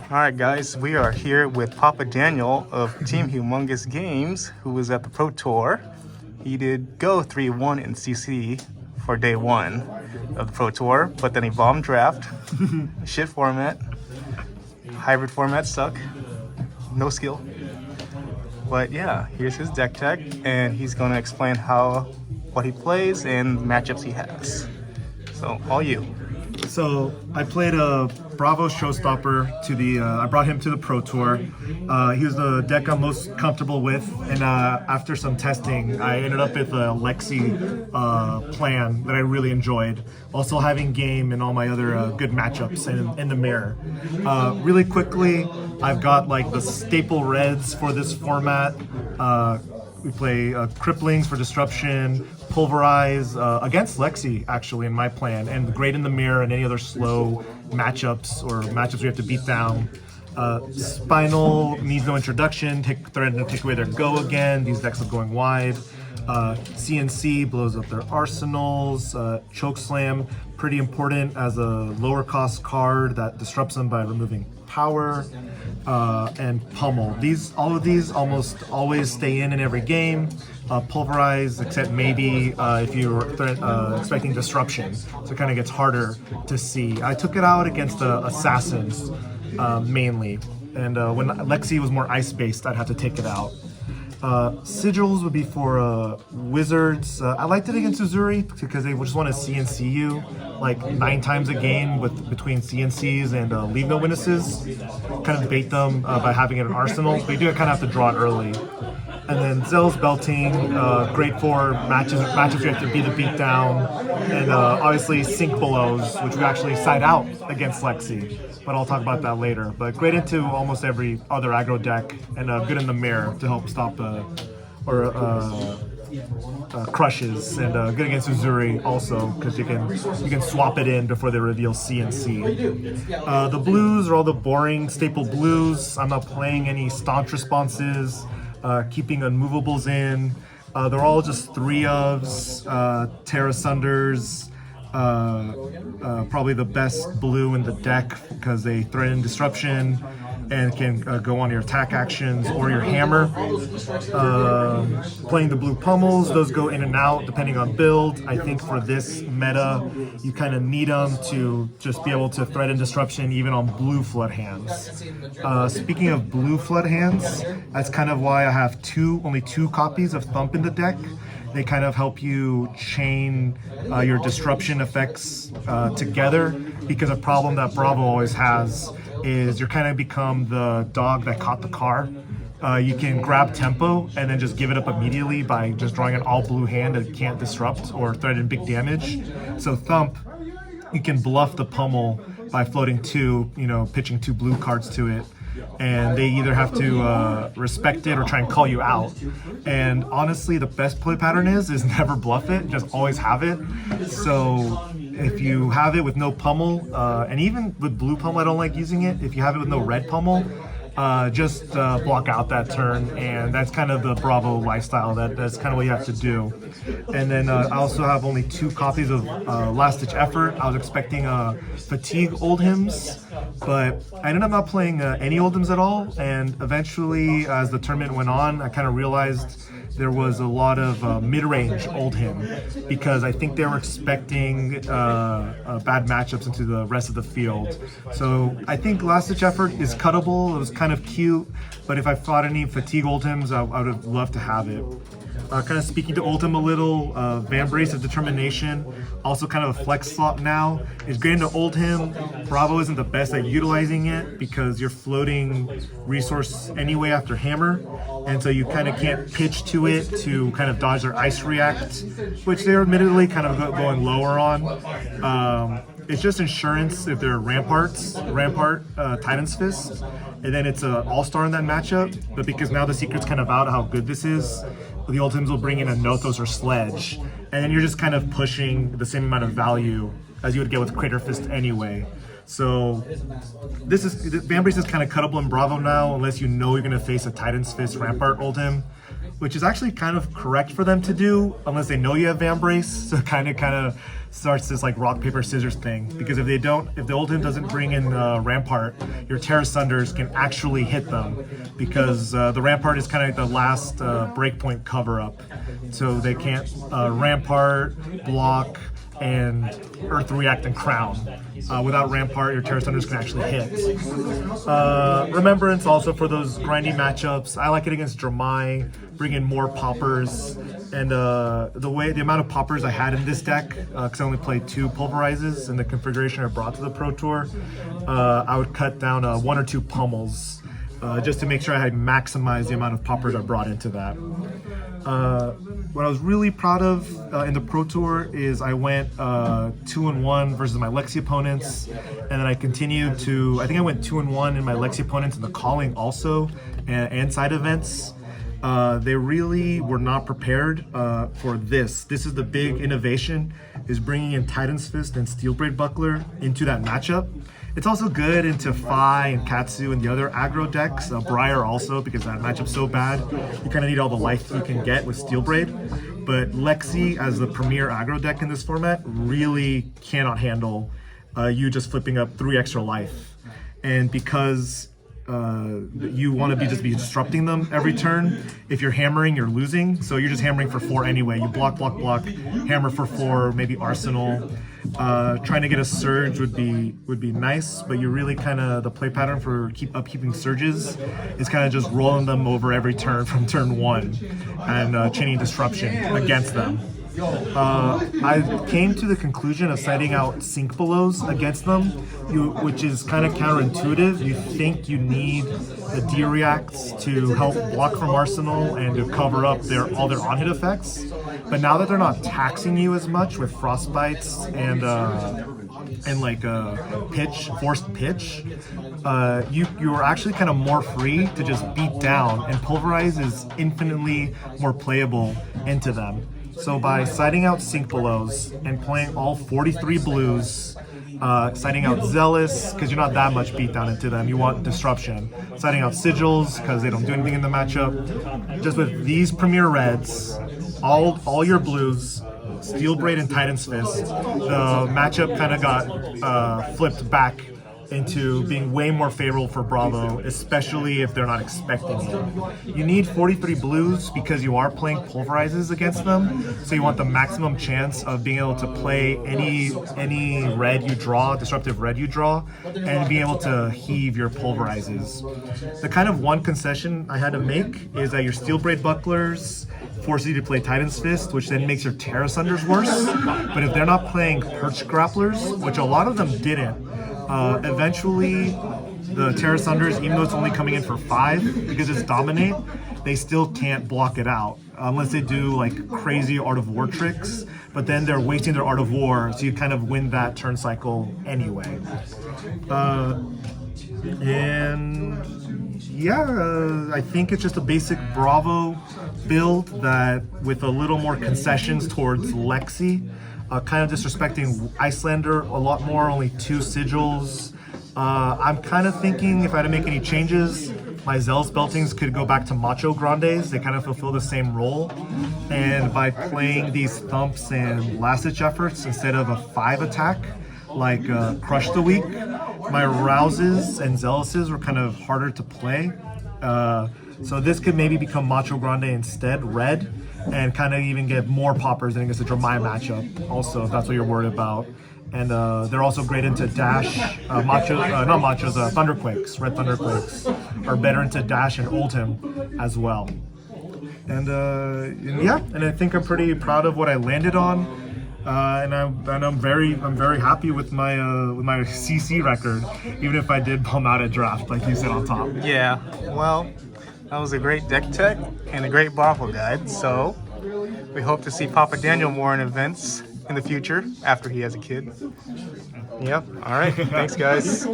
Alright guys, we are here with Papa Daniel of Team Humongous Games, who was at the Pro Tour. He did go 3-1 in CC for day one of the Pro Tour, but then he bombed draft. Shit format. Hybrid format suck. No skill. But yeah, here's his deck tech, and he's going to explain what he plays and matchups he has. So, all you. So I played a Bravo Showstopper to the. I brought him to the Pro Tour. He was the deck I'm most comfortable with, and after some testing, I ended up with a Lexi plan that I really enjoyed. Also having game and all my other good matchups in the mirror. Really quickly, I've got like the staple reds for this format. We play Cripplings for Disruption, Pulverize against Lexi, actually, in my plan, and Great in the Mirror and any other slow matchups or matchups we have to beat down. Spinal needs no introduction, threaten to take away their go again. These decks are going wide. CNC blows up their arsenals. Chokeslam, pretty important as a lower cost card that disrupts them by removing power. And Pummel. All of these almost always stay in every game. Pulverize, except maybe if you're expecting disruption, so it kind of gets harder to see. I took it out against the Assassins mainly, and when Lexi was more ice-based, I'd have to take it out. Sigils would be for Wizards. I liked it against Uzuri because they just want to CNC you like 9 times a game between CNCs and leave no witnesses. Kind of bait them by having it in arsenal. But you do kind of have to draw it early. And then Zell's Belting, great for matches you have to be the beatdown. And obviously Sink Belows, which we actually side out against Lexi. But I'll talk about that later. But great into almost every other aggro deck, and good in the mirror to help stop crushes, and good against Uzuri also because you can swap it in before they reveal CNC. The blues are all the boring staple blues. I'm not playing any staunch responses, keeping unmovables in. They're all just 3-ofs, Terra Sunders. Probably the best blue in the deck because they threaten disruption and can go on your attack actions or your hammer. Playing the blue pummels, those go in and out depending on build. I think for this meta, you kind of need them to just be able to threaten disruption even on blue flood hands. Speaking of blue flood hands, that's kind of why I have only two copies of Thump in the deck. They kind of help you chain your disruption effects together, because a problem that Bravo always has is you're kind of become the dog that caught the car. You can grab tempo and then just give it up immediately by just drawing an all blue hand that can't disrupt or threaten big damage. So Thump, you can bluff the pummel by floating 2, pitching 2 blue cards to it. And they either have to respect it or try and call you out. And honestly, the best play pattern is never bluff it, just always have it. So if you have it with no pummel, and even with blue pummel, I don't like using it. If you have it with no red pummel, just block out that turn, and that's kind of the Bravo lifestyle. That's kind of what you have to do. And then I also have only 2 copies of Last Ditch Effort. I was expecting Fatigue Old Hymns, but I ended up not playing any Old Hymns at all. And eventually, as the tournament went on, I kind of realized there was a lot of mid-range Old Hymn, because I think they were expecting bad matchups into the rest of the field. So I think Last Ditch Effort is cuttable. It was kind of cute, but if I fought any Fatigue Old Hymns, I would have loved to have it. Kind of speaking to Oldhim a little, Vambrace of Determination, also kind of a flex slot now. It's great into Oldhim. Bravo isn't the best at utilizing it because you're floating resource anyway after Hammer, and so you kind of can't pitch to it to kind of dodge their Ice React, which they're admittedly kind of going lower on. It's just insurance if they're Rampart, Titan's Fist, and then it's an all-star in that matchup. But because now the secret's kind of out how good this is, the Ultims will bring in a Nothos or Sledge, and then you're just kind of pushing the same amount of value as you would get with Crater Fist anyway. So Vambrace is kind of cuttable in Bravo now, unless you know you're going to face a Titan's Fist Rampart Oldhim. which is actually kind of correct for them to do unless they know you have Vambrace. So it kind of starts this like rock, paper, scissors thing, because if the Oldhim doesn't bring in Rampart, your Terra Sunders can actually hit them, because the Rampart is kind of like the last breakpoint cover-up. So they can't Rampart, block, and Earth React and Crown. Without Rampart, your Terra Sunders can actually hit. Remembrance also for those grindy matchups. I like it against Dramai, bring in more poppers, and the amount of poppers I had in this deck, because I only played 2 Pulverizes in the configuration I brought to the Pro Tour, I would cut down 1 or 2 pummels, just to make sure I had maximized the amount of poppers I brought into that. What I was really proud of in the Pro Tour is I went 2-1 versus my Lexi opponents, and then I continued to, I think I went 2-1 in my Lexi opponents in the calling also, and side events. They really were not prepared for this. This is the big innovation, is bringing in Titan's Fist and Steelblade Buckler into that matchup. It's also good into Fi and Katsu and the other aggro decks, Briar also, because that matchup's so bad. You kind of need all the life you can get with Steelblade. But Lexi, as the premier aggro deck in this format, really cannot handle you just flipping up 3 extra life. And because you want to be disrupting them every turn. If you're hammering, you're losing. So you're just hammering for 4 anyway. You block, hammer for 4, maybe Arsenal. Trying to get a surge would be nice, but you really kind of, the play pattern for keeping surges is kind of just rolling them over every turn from turn 1 and chaining disruption against them. I came to the conclusion of citing out Sink Belows against them, which is kind of counterintuitive. You think you need the D-reacts to help block from Arsenal and to cover up all their on-hit effects. But now that they're not taxing you as much with Frostbites and forced pitch, you're actually kind of more free to just beat down, and Pulverize is infinitely more playable into them. So by siding out Sink Belows and playing all 43 blues, siding out Zealous, because you're not that much beat down into them, you want disruption. Siding out Sigils, because they don't do anything in the matchup. Just with these premier reds, all your blues, Steelblade and Titan's Fist, the matchup kind of got flipped back into being way more favorable for Bravo, especially if they're not expecting it. You need 43 blues because you are playing Pulverizes against them, so you want the maximum chance of being able to play any red you draw, disruptive red you draw, and being able to heave your Pulverizes. The kind of one concession I had to make is that your Steelblade Bucklers force you to play Titan's Fist, which then makes your Terra Sunders worse. But if they're not playing Perch Grapplers, which a lot of them didn't, eventually the Terra Sunders, even though it's only coming in for 5 because it's Dominate, they still can't block it out unless they do like crazy Art of War tricks, but then they're wasting their Art of War, so you kind of win that turn cycle anyway. And yeah, I think it's just a basic Bravo build that with a little more concessions towards Lexi, kind of disrespecting Icelander a lot more, only 2 sigils. I'm kind of thinking if I had to make any changes, my Zealous Beltings could go back to Macho Grandes. They kind of fulfill the same role. And by playing these Thumps and Last Ditch Efforts instead of a 5 attack, like Crush the Weak, my Rouses and Zealouses were kind of harder to play. So this could maybe become Macho Grande instead, red, and kind of even get more poppers than against the Dramai matchup, also, if that's what you're worried about. And they're also great into dash. Thunderquakes, red Thunderquakes, are better into dash and Oldhim as well. And yeah, and I think I'm pretty proud of what I landed on. And I'm very happy with my CC record, even if I did bum out at draft, like you said on top. Yeah, well, that was a great deck tech and a great Bravo guide. So we hope to see Papa Daniel more in events in the future after he has a kid. Yep. All right. Thanks, guys.